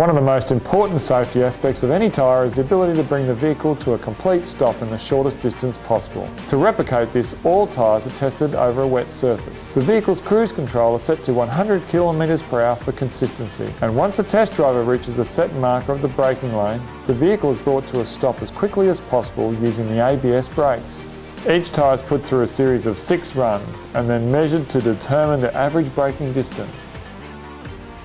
One of the most important safety aspects of any tyre is the ability to bring the vehicle to a complete stop in the shortest distance possible. To replicate this, all tyres are tested over a wet surface. The vehicle's cruise control is set to 100 km/h for consistency, and once the test driver reaches a set marker of the braking lane, the vehicle is brought to a stop as quickly as possible using the ABS brakes. Each tyre is put through a series of 6 runs and then measured to determine the average braking distance.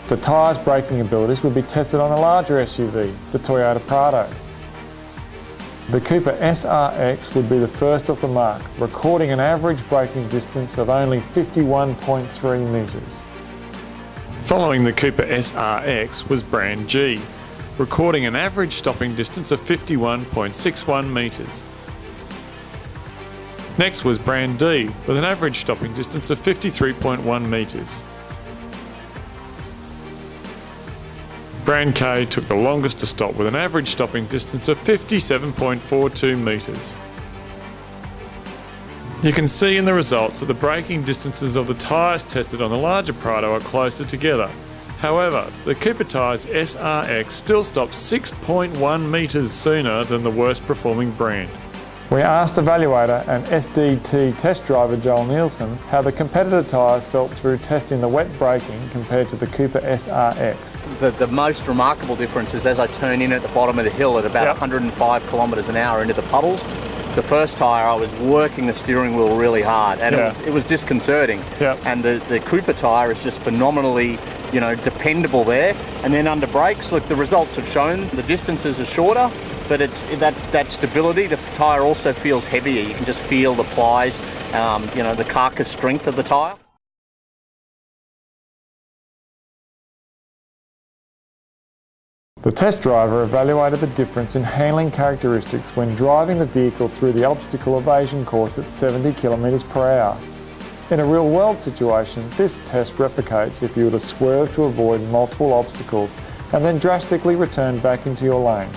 The tyre's braking abilities would be tested on a larger SUV, the Toyota Prado. The Cooper SRX would be the first off the mark, recording an average braking distance of only 51.3 metres. Following the Cooper SRX was brand G, recording an average stopping distance of 51.61 metres. Next was brand D, with an average stopping distance of 53.1 metres. Brand K took the longest to stop with an average stopping distance of 57.42 metres. You can see in the results that the braking distances of the tyres tested on the larger Prado are closer together. However, the Cooper tyres SRX still stops 6.1 metres sooner than the worst performing brand. We asked evaluator and SDT test driver Joel Nielsen how the competitor tyres felt through testing the wet braking compared to the Cooper SRX. The most remarkable difference is as I turn in at the bottom of the hill at about 105 kilometres an hour into the puddles, the first tyre I was working the steering wheel really hard and it was disconcerting. And the Cooper tyre is just phenomenally, dependable there. And then under brakes, look, the results have shown the distances are shorter, but it's that stability. The tyre also feels heavier. You can just feel the plies, the carcass strength of the tyre. The test driver evaluated the difference in handling characteristics when driving the vehicle through the obstacle evasion course at 70 km/h. In a real-world situation, this test replicates if you were to swerve to avoid multiple obstacles and then drastically return back into your lane.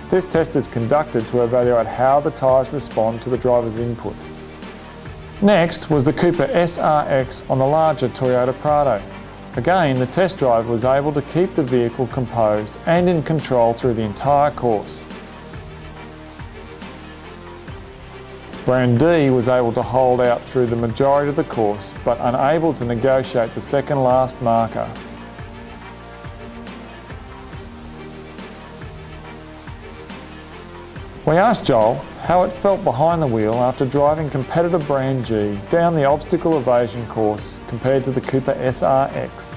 This test is conducted to evaluate how the tyres respond to the driver's input. Next was the Cooper SRX on the larger Toyota Prado. Again, the test driver was able to keep the vehicle composed and in control through the entire course. Brand D was able to hold out through the majority of the course, but unable to negotiate the second last marker. We asked Joel how it felt behind the wheel after driving competitor brand G down the obstacle evasion course compared to the Cooper SRX.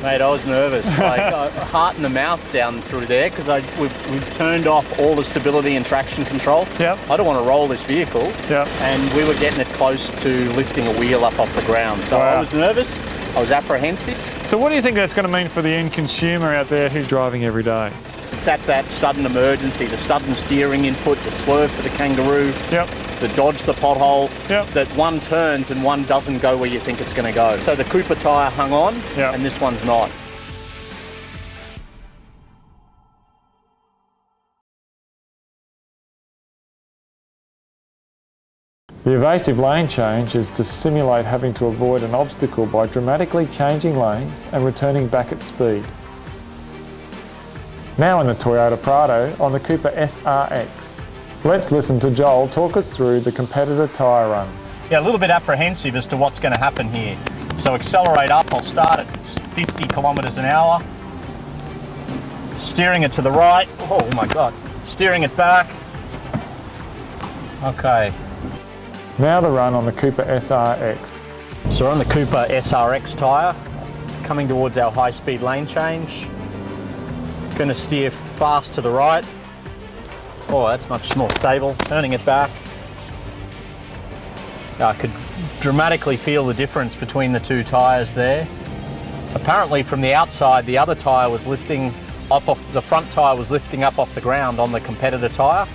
Mate, I was nervous, heart in the mouth down through there because we've turned off all the stability and traction control. I don't want to roll this vehicle, and we were getting it close to lifting a wheel up off the ground. So I was nervous, I was apprehensive. So what do you think that's going to mean for the end consumer out there who's driving every day? It's at that sudden emergency, the sudden steering input, the swerve for the kangaroo, the dodge the pothole, that one turns and one doesn't go where you think it's going to go. So the Cooper tyre hung on, and this one's not. The evasive lane change is to simulate having to avoid an obstacle by dramatically changing lanes and returning back at speed. Now in the Toyota Prado on the Cooper SRX. Let's listen to Joel talk us through the competitor tyre run. Yeah, a little bit apprehensive as to what's going to happen here. So accelerate up, I'll start at 50 kilometres an hour. Steering it to the right, oh my God. Steering it back. Okay. Now the run on the Cooper SRX. So we're on the Cooper SRX tyre, coming towards our high-speed lane change. Going to steer fast to the right. Oh, that's much more stable. Turning it back. I could dramatically feel the difference between the two tyres there. Apparently from the outside, the other tyre was lifting up off, the front tyre was lifting up off the ground on the competitor tyre.